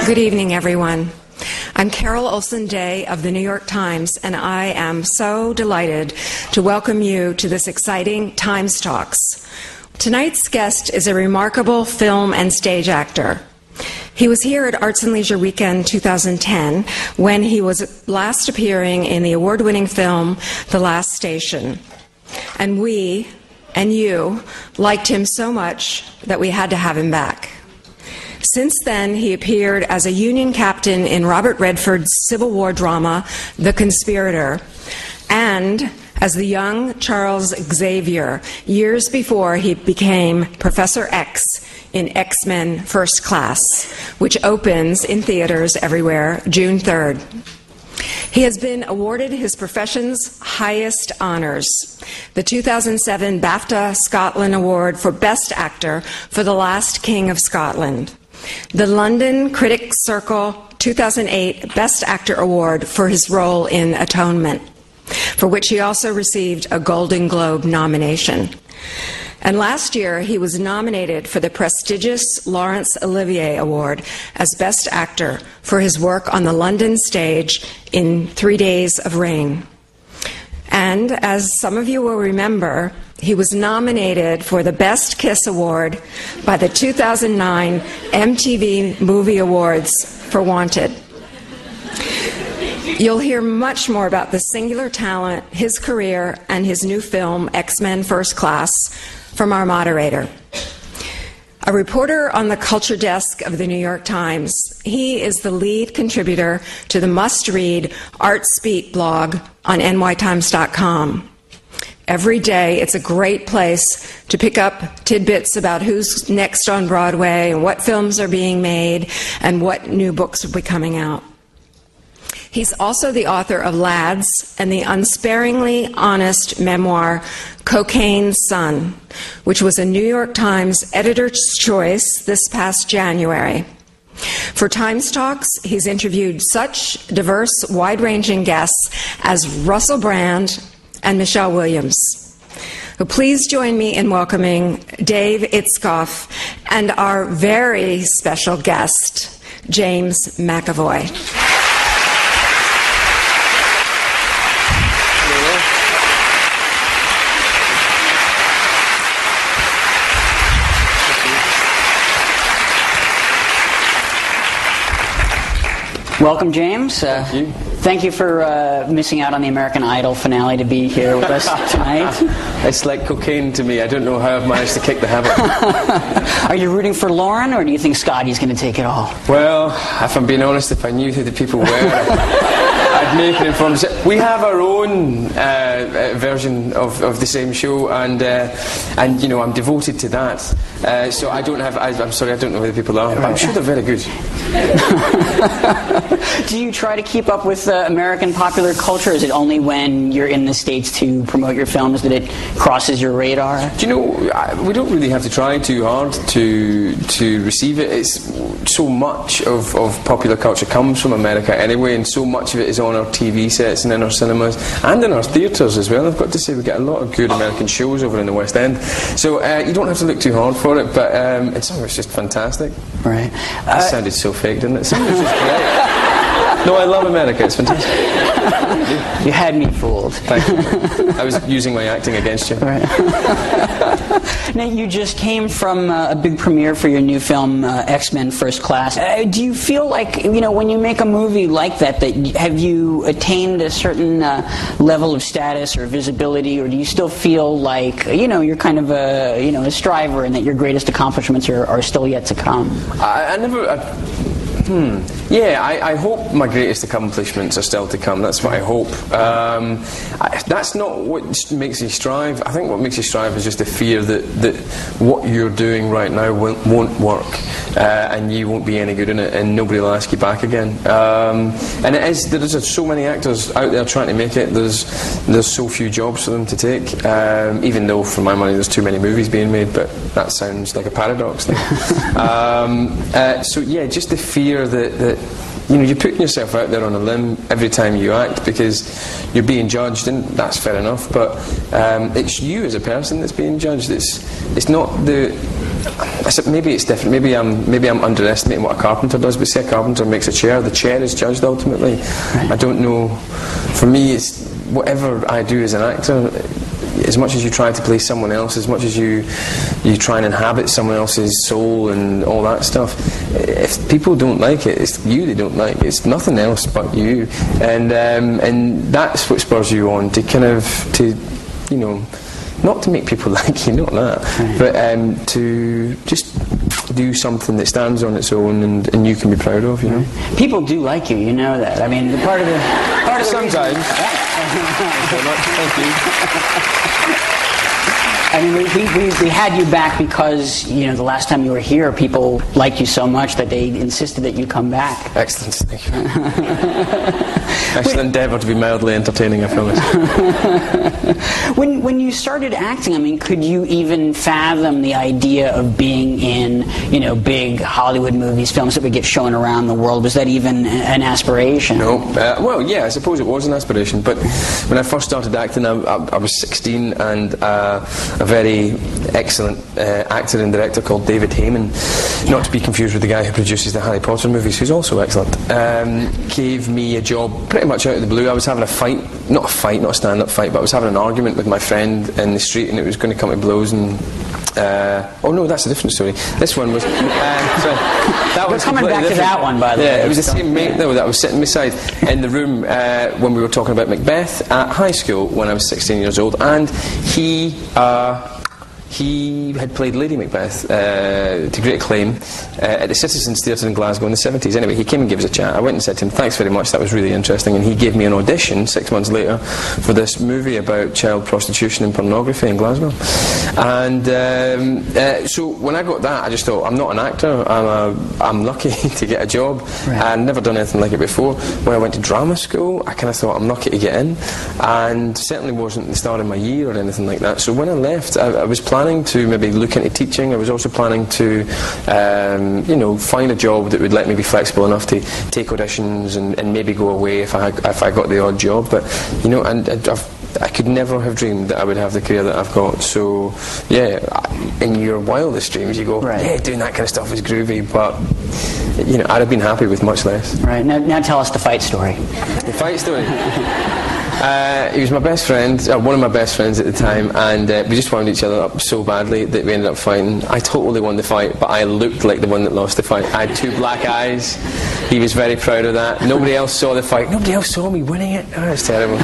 Good evening, everyone. I'm Carol Olson Day of the New York Times, and I am so delighted to welcome you to this exciting Times Talks. Tonight's guest is a remarkable film and stage actor. He was here at Arts and Leisure Weekend 2010 when he was last appearing in the award-winning film The Last Station. And we, and you, liked him so much that we had to have him back. Since then, he appeared as a Union captain in Robert Redford's Civil War drama, The Conspirator, and as the young Charles Xavier, years before he became Professor X in X-Men First Class, which opens in theaters everywhere June 3rd. He has been awarded his profession's highest honors, the 2007 BAFTA Scotland Award for Best Actor for The Last King of Scotland, the London Critics Circle 2008 Best Actor Award for his role in Atonement, for which he also received a Golden Globe nomination. And last year, he was nominated for the prestigious Laurence Olivier Award as Best Actor for his work on the London stage in 3 Days of Rain. And as some of you will remember, he was nominated for the Best Kiss Award by the 2009 MTV Movie Awards for Wanted. You'll hear much more about the singular talent, his career, and his new film, X-Men First Class, from our moderator. A reporter on the culture desk of the New York Times, he is the lead contributor to the must-read ArtSpeak blog on nytimes.com. Every day, it's a great place to pick up tidbits about who's next on Broadway and what films are being made and what new books will be coming out. He's also the author of Lads and the unsparingly honest memoir Cocaine Sun, which was a New York Times editor's choice this past January. For Times Talks, he's interviewed such diverse, wide-ranging guests as Russell Brand and Michelle Williams. So please join me in welcoming Dave Itzkoff and our very special guest, James McAvoy. Welcome, James. Thank you. Thank you for missing out on the American Idol finale to be here with us tonight. It's like cocaine to me. I don't know how I've managed to kick the habit. Are you rooting for Lauren, or do you think Scotty's going to take it all? Well, if I'm being honest, if I knew who the people were, I'd make an informed decision. We have our own version of the same show, and you know, I'm devoted to that. So I don't have. I'm sorry, I don't know who the people are, but I'm sure they're very good. Do you try to keep up with American popular culture? Is it only when you're in the States to promote your films that it crosses your radar? Do you know, we don't really have to try too hard to receive it. It's so much of popular culture comes from America anyway, and so much of it is on our TV sets and in our cinemas and in our theatres as well. I've got to say, we get a lot of good American shows over in the West End. So you don't have to look too hard for it, but some of it's just fantastic. Right. That sounded so fake, didn't it? Some of it's just great. No, I love America. It's fantastic. You had me fooled. Thank you. I was using my acting against you. Right. Now, you just came from a big premiere for your new film, X-Men First Class. Do you feel like, you know, when you make a movie like that, have you attained a certain level of status or visibility, or do you still feel like, you know, you're kind of a striver and that your greatest accomplishments are still yet to come? Yeah, I hope my greatest accomplishments are still to come. That's what I hope. That's not what makes you strive. I think what makes you strive is just the fear that what you're doing right now won't work, and you won't be any good in it, and nobody will ask you back again. And there's so many actors out there trying to make it. There's so few jobs for them to take. Even though, for my money, there's too many movies being made. But that sounds like a paradox. So yeah, just the fear that you know, you're putting yourself out there on a limb every time you act because you're being judged, and that's fair enough, but it's you as a person that's being judged. It's not the maybe it's different. Maybe I'm underestimating what a carpenter does. But say a carpenter makes a chair, the chair is judged ultimately. Right. I don't know. For me, it's whatever I do as an actor. As much as you try to play someone else, as much as you try and inhabit someone else's soul and all that stuff, if people don't like it, it's you they don't like. It's nothing else but you, and that's what spurs you on to kind of not to make people like you, not that, but to just do something that stands on its own and you can be proud of, you know. People do like you, you know that. I mean, part of the sometimes. Thank you. I mean, we had you back because, the last time you were here, people liked you so much that they insisted that you come back. Excellent, thank you. I shall endeavour to be mildly entertaining, I promise. When you started acting, I mean, could you even fathom the idea of being in, big Hollywood movies, films that would get shown around the world? Was that even an aspiration? No. Well, yeah, I suppose it was an aspiration, but when I first started acting, I was 16, and a very excellent actor and director called David Heyman, not to be confused with the guy who produces the Harry Potter movies, who's also excellent, gave me a job pretty much out of the blue. I was having a fight, not a stand-up fight, but I was having an argument with my friend in the street, and it was going to come to blows, and oh no, that's a different story. This one was We're coming back to that one, by the way. Yeah, it was the same mate though that I was sitting beside in the room when we were talking about Macbeth at high school when I was 16 years old, and he had played Lady Macbeth to great acclaim at the Citizens Theatre in Glasgow in the 70s. Anyway, he came and gave us a chat. I went and said to him, thanks very much, that was really interesting, and he gave me an audition 6 months later for this movie about child prostitution and pornography in Glasgow. And so when I got that, I just thought, I'm not an actor, I'm lucky to get a job. Right. I'd never done anything like it before. When I went to drama school, I kind of thought, I'm lucky to get in, and certainly wasn't the start of my year or anything like that. So when I left, I was planning to maybe look into teaching. I was also planning to find a job that would let me be flexible enough to take auditions and maybe go away if I got the odd job. But I could never have dreamed that I would have the career that I've got. So yeah, in your wildest dreams you go, right, yeah, doing that kind of stuff is groovy, but I'd have been happy with much less. Right, now tell us the fight story. The fight story. He was my best friend, one of my best friends at the time, and we just wound each other up so badly that we ended up fighting. I totally won the fight, but I looked like the one that lost the fight. I had 2 black eyes. He was very proud of that. Nobody else saw the fight. Nobody else saw me winning it. Oh, it's terrible.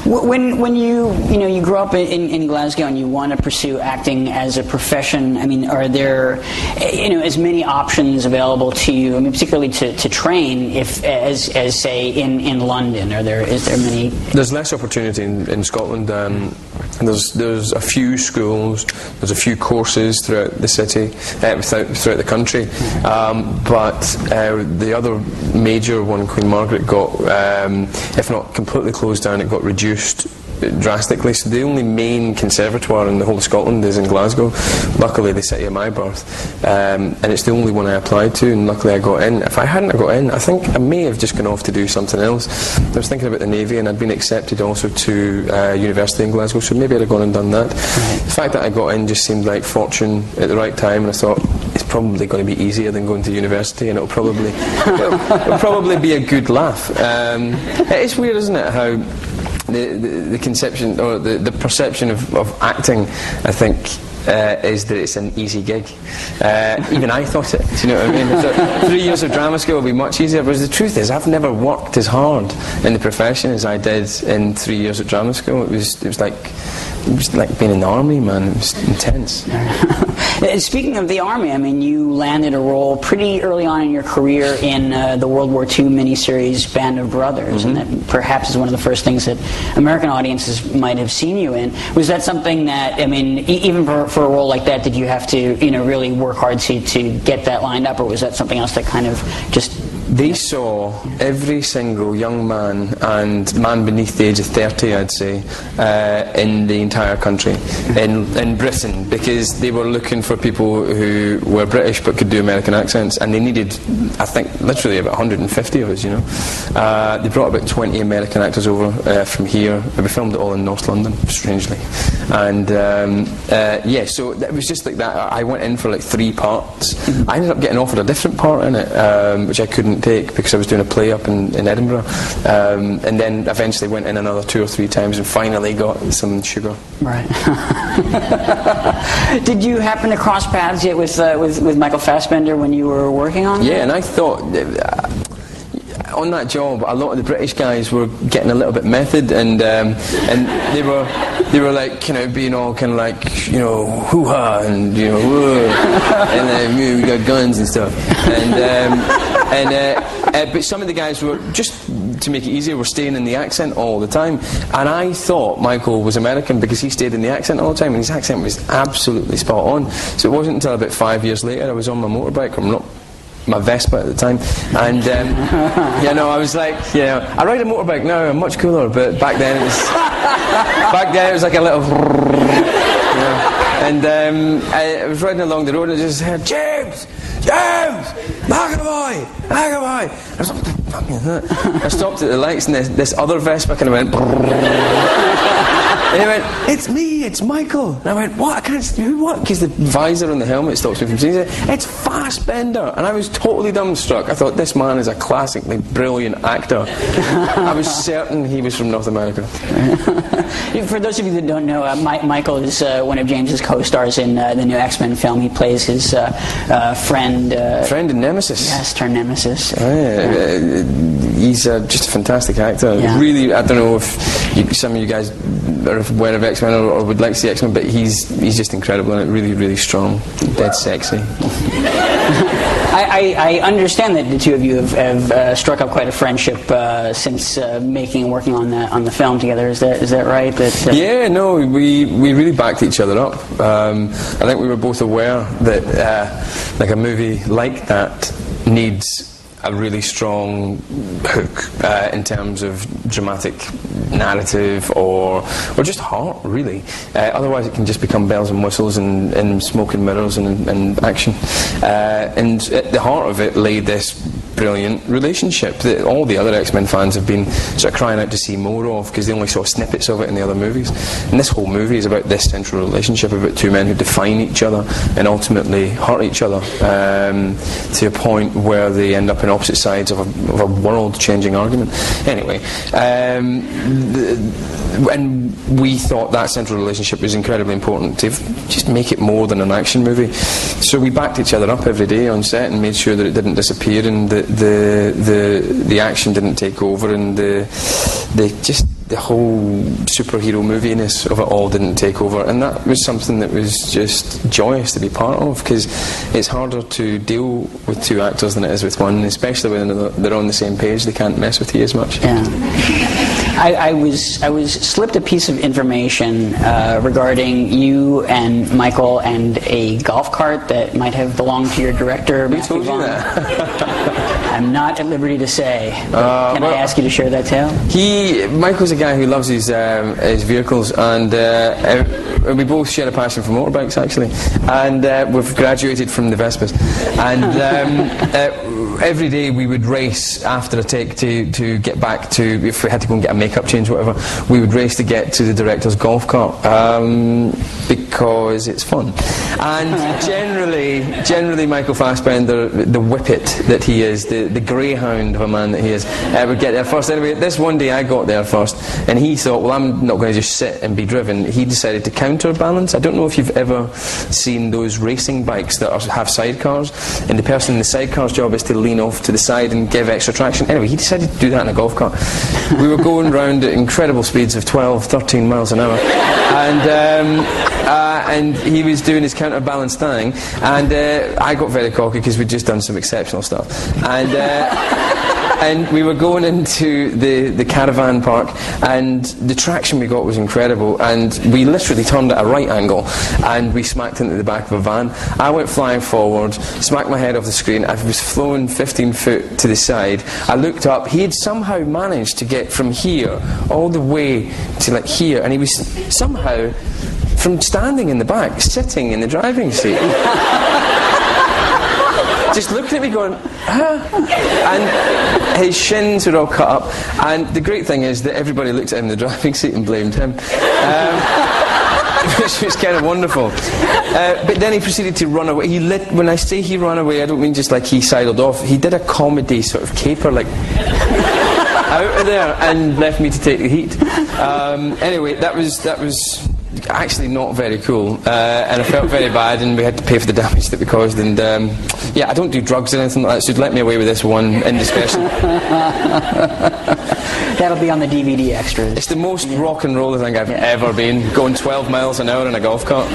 When you grew up in Glasgow and you want to pursue acting as a profession, I mean, are there as many options available to you? I mean, particularly to train as say in London. Is there many? There's less opportunity in Scotland. There's a few schools, there's a few courses throughout the city, throughout the country, but the other major one, Queen Margaret, got, if not completely closed down, it got reduced drastically. So the only main conservatoire in the whole of Scotland is in Glasgow, luckily the city of my birth, and it's the only one I applied to, and luckily I got in. If I hadn't got in, I think I may have just gone off to do something else. I was thinking about the Navy, and I'd been accepted also to university in Glasgow, so maybe I'd have gone and done that. The fact that I got in just seemed like fortune at the right time, and I thought it's probably going to be easier than going to university, and it'll probably be a good laugh. It is weird, isn't it, how the conception or the perception of acting, I think, is that it's an easy gig. Even I thought it. Do you know what I mean? So 3 years of drama school will be much easier, but the truth is, I've never worked as hard in the profession as I did in 3 years at drama school. It was like being in the army, man. It was intense. Speaking of the army, I mean, you landed a role pretty early on in your career in the World War II miniseries Band of Brothers, and that perhaps is one of the first things that American audiences might have seen you in. Was that something that, I mean, even for a role like that, did you have to, really work hard to get that lined up, or was that something else that kind of just They saw every single young man and man beneath the age of 30, I'd say, in the entire country, in Britain, because they were looking for people who were British but could do American accents, and they needed, I think, literally about 150 of us, you know. They brought about 20 American actors over from here. We filmed it all in North London, strangely. And yeah, so it was just like that. I went in for like 3 parts. I ended up getting offered a different part in it, which I couldn't take because I was doing a play up in Edinburgh, and then eventually went in another 2 or 3 times and finally got some sugar. Right. Did you happen to cross paths yet with Michael Fassbender when you were working on it? Yeah, and I thought on that job a lot of the British guys were getting a little bit method, and they were like kind of being all kind of like, you know, hoo-ha, and you know, whoa, and then we got guns and stuff, but some of the guys were, just to make it easier, were staying in the accent all the time, and I thought Michael was American because he stayed in the accent all the time, and his accent was absolutely spot on. So it wasn't until about 5 years later I was on my motorbike, or not, my Vespa at the time, and you know, I was like, yeah, I ride a motorbike now, I'm much cooler, but back then it was like a little, you know, and I was riding along the road and I just heard, James, McAvoy. I was like, what the fuck is that? I stopped at the lights and this other Vespa kind of went, and he went, it's me, it's Michael. And I went, what? I can't, who, what? Because the visor on the helmet stops me from seeing it. It's Fassbender. And I was totally dumbstruck. I thought, this man is a classically brilliant actor. I was certain he was from North America. For those of you that don't know, Michael is one of James's co-stars in the new X-Men film. He plays his friend and nemesis. Yes, turned nemesis. Oh, yeah. He's just a fantastic actor. Yeah. Really, I don't know if some of you guys are aware of X-Men or would like to see X-Men, but he's just incredible and really, really strong, dead sexy. I understand that the two of you have struck up quite a friendship since making and working on the film together. Is that right? Yeah, no, we really backed each other up. I think we were both aware that like a movie like that needs a really strong hook in terms of dramatic narrative or just heart, really. Otherwise it can just become bells and whistles and smoke and mirrors and action. And at the heart of it lay this brilliant relationship that all the other X-Men fans have been sort of crying out to see more of, because they only saw snippets of it in the other movies. And this whole movie is about this central relationship, about two men who define each other and ultimately hurt each other to a point where they end up in opposite sides of a world-changing argument. Anyway, and we thought that central relationship was incredibly important to just make it more than an action movie. So we backed each other up every day on set and made sure that it didn't disappear and the action didn't take over, and the whole superhero moviness of it all didn't take over, and that was something that was just joyous to be part of, because it's harder to deal with two actors than it is with one, especially when they're on the same page. They can't mess with you as much. Yeah. I was slipped a piece of information regarding you and Michael and a golf cart that might have belonged to your director. Who told you that? I'm not at liberty to say. Can I ask you to share that tale? Michael's a guy who loves his vehicles, and we both share a passion for motorbikes, actually, and we've graduated from the Vespas, and every day we would race after a take to get back to, if we had to go and get a makeup change or whatever, we would race to get to the director's golf cart, because it's fun. And generally Michael Fassbender, the whippet that he is, the greyhound of a man that he is, would get there first. Anyway, this one day I got there first, and he thought, well, I'm not going to just sit and be driven. He decided to counterbalance. I don't know if you've ever seen those racing bikes that have sidecars, and the person in the sidecar's job is to lean off to the side and give extra traction. Anyway, he decided to do that in a golf cart. We were going round at incredible speeds of 12, 13 miles an hour, and and he was doing his counterbalance thing, and I got very cocky because we'd just done some exceptional stuff, and we were going into the caravan park, and the traction we got was incredible, and we literally turned at a right angle, and we smacked into the back of a van. I went flying forward, smacked my head off the screen. I was flown 15 foot to the side. I looked up. He had somehow managed to get from here all the way to like here, and he was somehow, from standing in the back, sitting in the driving seat. Just looking at me going, huh? And his shins were all cut up. And the great thing is that everybody looked at him in the driving seat and blamed him. Which was kind of wonderful. But then he proceeded to run away. When I say he ran away, I don't mean just like he sidled off. He did a comedy sort of caper, like out of there, and left me to take the heat. Anyway, that was actually not very cool, and I felt very bad, and we had to pay for the damage that we caused. And yeah, I don't do drugs or anything like that, so let me away with this one indiscretion. That'll be on the DVD extras. It's the most rock and roll thing I've ever been, going 12 miles an hour in a golf cart.